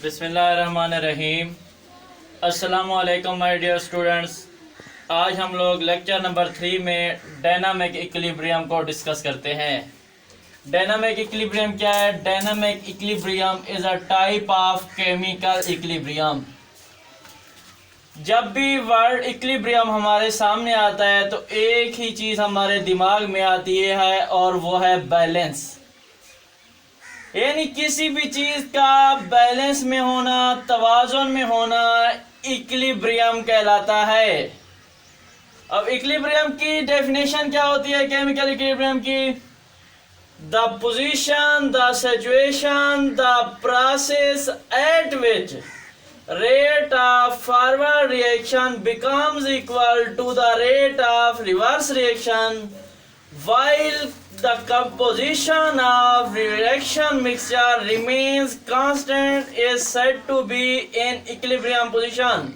बिस्मिल्लाहिर्रहमानिर्रहीम। अस्सलामुअलैकुम my dear students. आज हम लोग लेक्चर नंबर 3 में डायनामिक इक्विलिब्रियम को डिस्कस करते हैं। डायनामिक इक्विलिब्रियम क्या है? Dynamic equilibrium is a type of chemical equilibrium. जब भी वर्ड इक्विलिब्रियम हमारे सामने आता है तो एक ही चीज़ हमारे दिमाग में आती है और वो है बैलेंस। यानी किसी भी चीज़ का बैलेंस में होना, तवाज़ुन में होना इक्विलिब्रियम कहलाता है। अब इक्विलिब्रियम की डेफिनेशन क्या होती है केमिकल इक्विलिब्रियम की? The position, the situation, the process at which rate of forward reaction becomes equal to the rate of reverse reaction while the composition of reaction mixture remains constant is said to be in equilibrium position।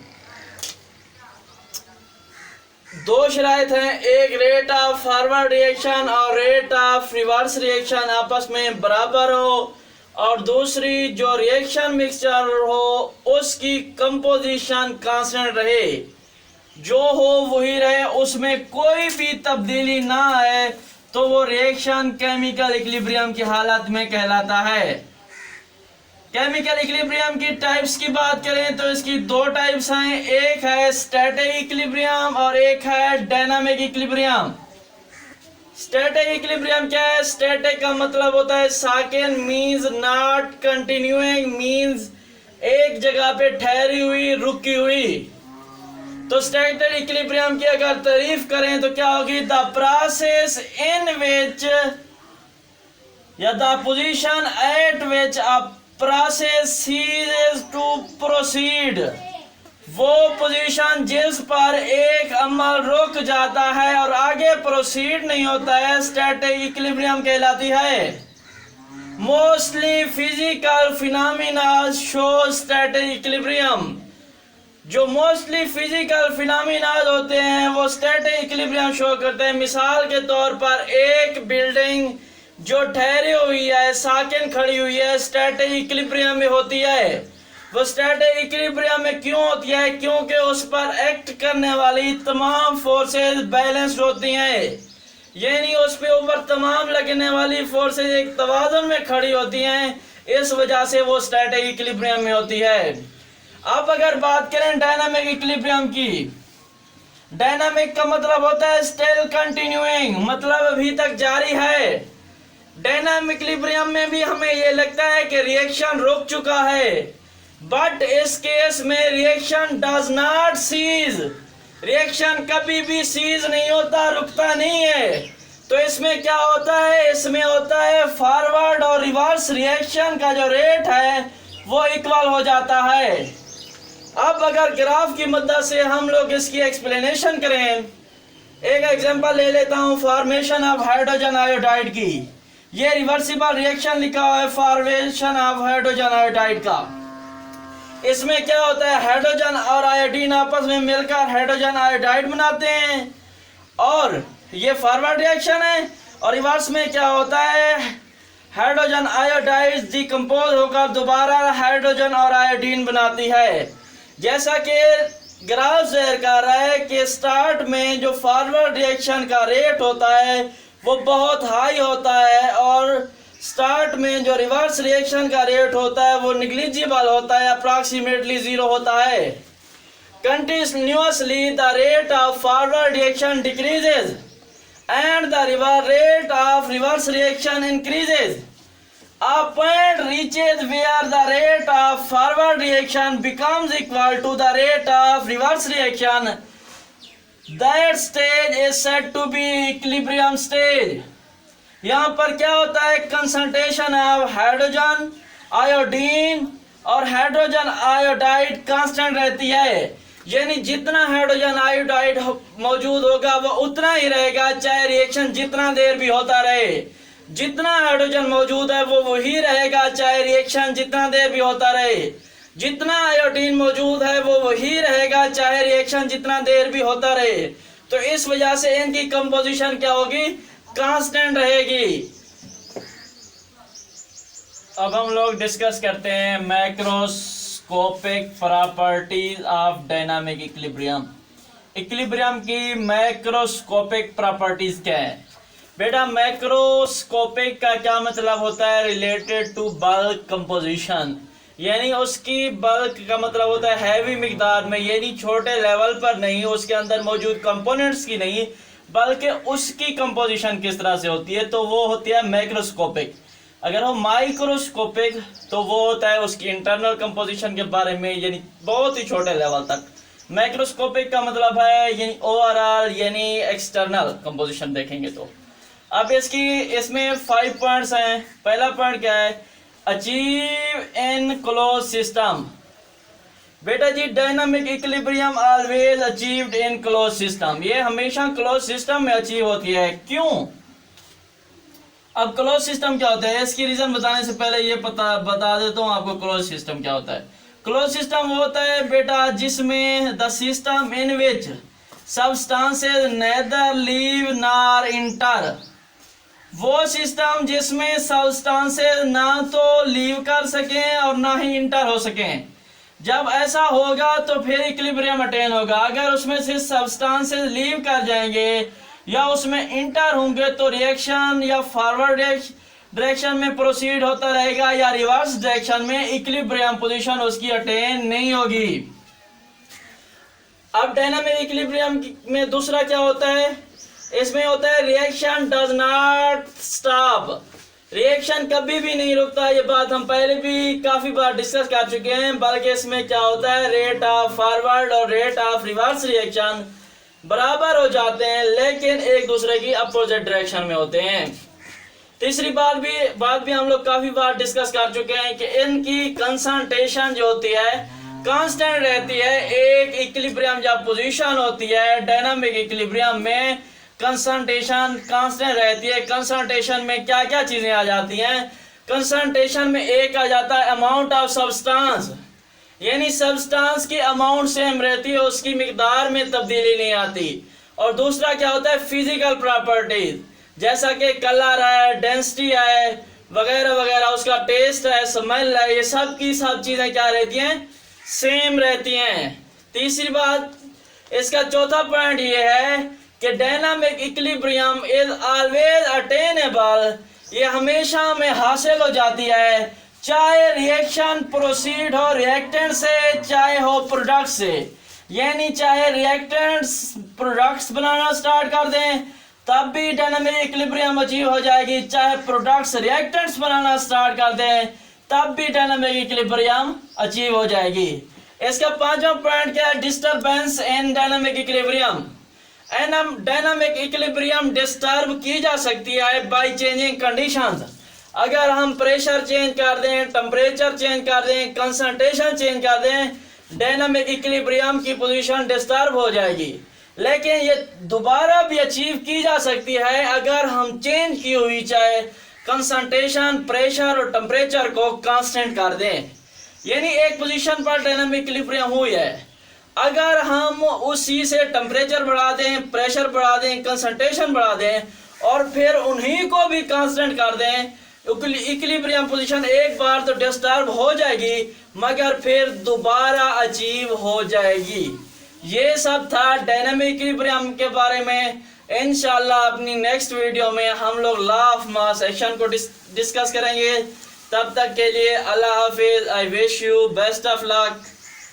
दो शराइत हैं, एक rate of forward reaction और rate of reverse reaction आपस में बराबर हो, और दूसरी जो रिएक्शन मिक्सचर हो उसकी कंपोजिशन कांस्टेंट रहे, जो हो वही रहे, उसमें कोई भी तब्दीली ना आए, तो वो रिएक्शन केमिकल इक्विलिब्रियम की हालत में कहलाता है। केमिकल इक्विलिब्रियम की टाइप्स की बात करें तो इसकी दो टाइप्स हैं, एक है स्टैटिक इक्विलिब्रियम और एक है डायनामिक इक्विलिब्रियम। स्टैटिक इक्विलिब्रियम क्या है? स्टैटिक का मतलब होता है साकिन, मींस नॉट कंटिन्यूइंग, मींस एक जगह पे ठहरी हुई, रुकी हुई। तो स्टैटिक इक्विलिब्रियम की अगर तारीफ करें तो क्या होगी? द प्रोसेस इन विच या the position at which a process ceases to proceed, वो पोजीशन जिस पर एक अमल रुक जाता है और आगे प्रोसीड नहीं होता है स्टैटिक इक्विलिब्रियम कहलाती है। Mostly physical phenomena show static equilibrium. जो मोस्टली फिजिकल फिनोमिना होते हैं वो स्टैटिक इक्विलिब्रियम शो करते हैं। मिसाल के तौर पर एक बिल्डिंग जो ठहरी हुई है, साकिन खड़ी हुई है, स्टैटिक इक्विलिब्रियम में होती है। वो स्टैटिक इक्विलिब्रियम में क्यों होती है? क्योंकि उस पर एक्ट करने वाली तमाम फोर्सेस बैलेंस्ड होती हैं, यानी उस पे ऊपर तमाम लगने वाली फोर्सेस एक तवाज़ुन में खड़ी होती हैं, इस वजह से वो स्टैटिक इक्विलिब्रियम में होती है। अब अगर बात करें डायनामिक इक्विलिब्रियम की, डायनामिक का मतलब होता है स्टिल कंटिन्यूइंग, मतलब अभी तक जारी है। डायनामिक इक्विलिब्रियम में भी हमें ये लगता है कि रिएक्शन रुक चुका है, बट इस केस में reaction does not cease. Reaction कभी भी सीज नहीं होता, रुकता नहीं है। तो इसमें क्या होता है? इसमें होता है फॉरवर्ड और रिवर्स रिएक्शन का जो रेट है वो इक्वल हो जाता है। अब अगर ग्राफ की मदद से हम लोग इसकी एक्सप्लेनेशन करें, एक एग्जांपल ले लेता हूं फॉर्मेशन ऑफ हाइड्रोजन आयोडाइड की। ये रिवर्सिबल रिएक्शन लिखा हुआ है फॉर्मेशन ऑफ हाइड्रोजन आयोडाइड का। इसमें क्या होता है? हाइड्रोजन और आयोडीन आपस में मिलकर हाइड्रोजन आयोडाइड बनाते हैं, और ये फॉरवर्ड रिएक्शन है। और रिवर्स में क्या होता है? हाइड्रोजन आयोडाइड डिकम्पोज होकर दोबारा हाइड्रोजन और आयोडीन बनाती है। जैसा कि ग्राफ ज़ाहिर कर रहा है कि स्टार्ट में जो फॉरवर्ड रिएक्शन का रेट होता है वो बहुत हाई होता है, और स्टार्ट में जो रिवर्स रिएक्शन का रेट होता है वो निग्लिजिबल होता है, अप्रॉक्सीमेटली 0 होता है। Continuously the rate of forward reaction decreases and the rate of reverse reaction increases. A point reaches where the rate of forward reaction becomes equal to the rate of reverse reaction. That stage is said to be equilibrium stage. यहाँ पर क्या होता है? Concentration of hydrogen iodine और hydrogen iodide constant रहती है, यानी जितना हाइड्रोजन आयोडाइड मौजूद होगा वो उतना ही रहेगा, चाहे रिएक्शन जितना देर भी होता रहे। जितना हाइड्रोजन मौजूद है वो वही रहेगा, चाहे रिएक्शन जितना देर भी होता रहे। जितना आयोडीन मौजूद है वो वही रहेगा, चाहे रिएक्शन जितना देर भी होता रहे। तो इस वजह से इनकी कंपोजिशन क्या होगी? कांस्टेंट रहेगी। अब हम लोग डिस्कस करते हैं macroscopic properties of dynamic equilibrium. Equilibrium की मैक्रोस्कोपिक प्रॉपर्टीज क्या है? बेटा मैक्रोस्कोपिक का क्या मतलब होता है? रिलेटेड टू बल्क कंपोजिशन, यानी उसकी बल्क का मतलब होता है हैवी मिकदार में, यानी छोटे लेवल पर नहीं, उसके अंदर मौजूद कंपोनेंट्स की नहीं, बल्कि उसकी कंपोजिशन किस तरह से होती है, तो वो होती है मैक्रोस्कोपिक। अगर हो माइक्रोस्कोपिक तो वो होता है उसकी इंटरनल कंपोजिशन के बारे में, यानी बहुत ही छोटे लेवल तक। मैक्रोस्कोपिक का मतलब है यानी ओवरऑल, यानी एक्सटर्नल कंपोजिशन देखेंगे तो। अब इसमें 5 पॉइंट्स हैं। पहला पॉइंट क्या है? Achieve in close system. बेटा जी dynamic equilibrium always achieved in close system, ये हमेशा क्लोज सिस्टम में अचीव होती है। क्यों? अब क्लोज सिस्टम क्या होता है, इसकी रीजन बताने से पहले ये बता देता हूँ आपको क्लोज सिस्टम क्या होता है। क्लोज सिस्टम होता है बेटा जिसमें the system in which substances neither leave nor enter, वो सिस्टम जिसमें सबस्टांसेस ना तो लीव कर सकें और ना ही इंटर हो सकें। जब ऐसा होगा तो फिर इक्विलिब्रियम अटेन होगा। अगर उसमें से सबस्टांसेस लीव कर जाएंगे या उसमें इंटर होंगे तो रिएक्शन या फॉरवर्ड डायरेक्शन में प्रोसीड होता रहेगा या रिवर्स डायरेक्शन में इक्विलिब्रियम पोजीशन उसकी अटेन नहीं होगी। अब डायनामिक इक्विलिब्रियम में दूसरा क्या होता है? इसमें होता है reaction does not stop, reaction कभी भी नहीं रुकता। ये बात हम पहले भी काफी बार डिस्कस कर चुके हैं। बल्कि इसमें क्या होता है, रेट ऑफ फॉरवर्ड और रेट ऑफ रिवर्स रिएक्शन बराबर हो जाते हैं, लेकिन एक दूसरे की अपोजिट डायरेक्शन में होते हैं। तीसरी बात भी हम लोग काफी बार डिस्कस कर चुके हैं कि इनकी कंसंट्रेशन जो होती है कांस्टेंट रहती है। एक इक्विलिब्रियम जब पोजीशन होती है डायनामिक इक्विलिब्रियम में कंसंट्रेशन कांस्टेंट रहती है। कंसंट्रेशन में क्या क्या चीजें आ जाती हैं? कंसंट्रेशन में एक आ जाता है अमाउंट ऑफ सब्सटेंस, यानी सब्सटेंस की अमाउंट सेम रहती है, उसकी मिकदार में तब्दीली नहीं आती। और दूसरा क्या होता है? फिजिकल प्रॉपर्टीज, जैसा कि कलर है, डेंसिटी है, वगैरह वगैरह, उसका टेस्ट है, स्मेल है, ये सब की सब चीजें क्या रहती हैं? सेम रहती हैं। तीसरी बात, इसका चौथा पॉइंट ये है कि dynamic equilibrium is always attainable, ये हमेशा में हासिल हो जाती है, चाहे रिएक्शन प्रोसीड हो रिएक्टेंट से चाहे हो प्रोडक्ट से। यानी चाहे रिएक्टेंट्स प्रोडक्ट्स बनाना स्टार्ट कर दें तब भी डायनामिक इक्विलिब्रियम अचीव हो जाएगी, चाहे प्रोडक्ट्स रिएक्टेंट्स बनाना स्टार्ट कर दें तब भी डायनामिक इक्विलिब्रियम अचीव हो जाएगी। इसका पांचवा पॉइंट क्या है? डिस्टरबेंस इन dynamic equilibrium. Dynamic equilibrium disturb की जा सकती है बाय चेंजिंग कंडीशंस। अगर हम प्रेशर चेंज कर दें, टेम्परेचर चेंज कर दें, कंसंट्रेशन चेंज कर दें, डायनामिक इक्विलिब्रियम की पोजीशन डिस्टर्ब हो जाएगी। लेकिन ये दोबारा भी अचीव की जा सकती है अगर हम चेंज की हुई चाहे कंसंट्रेशन, प्रेशर और टेम्परेचर को कांस्टेंट कर दें। यानी एक पोजीशन पर डायनामिक इक्विलिब्रियम हुई है, अगर हम उसी से टेम्परेचर बढ़ा दें, प्रेशर बढ़ा दें, कंसंट्रेशन बढ़ा दें और फिर उन्हीं को भी कांस्टेंट कर दें, इक्विलिब्रियम पोजीशन एक बार तो डिस्टर्ब हो जाएगी मगर फिर दोबारा अचीव हो जाएगी। ये सब था डायनामिक इक्विलिब्रियम के बारे में। इंशाल्लाह अपनी नेक्स्ट वीडियो में हम लोग लॉ ऑफ मास एक्शन को डिस्कस करेंगे। तब तक के लिए अल्लाह हाफिज। I wish you best of luck.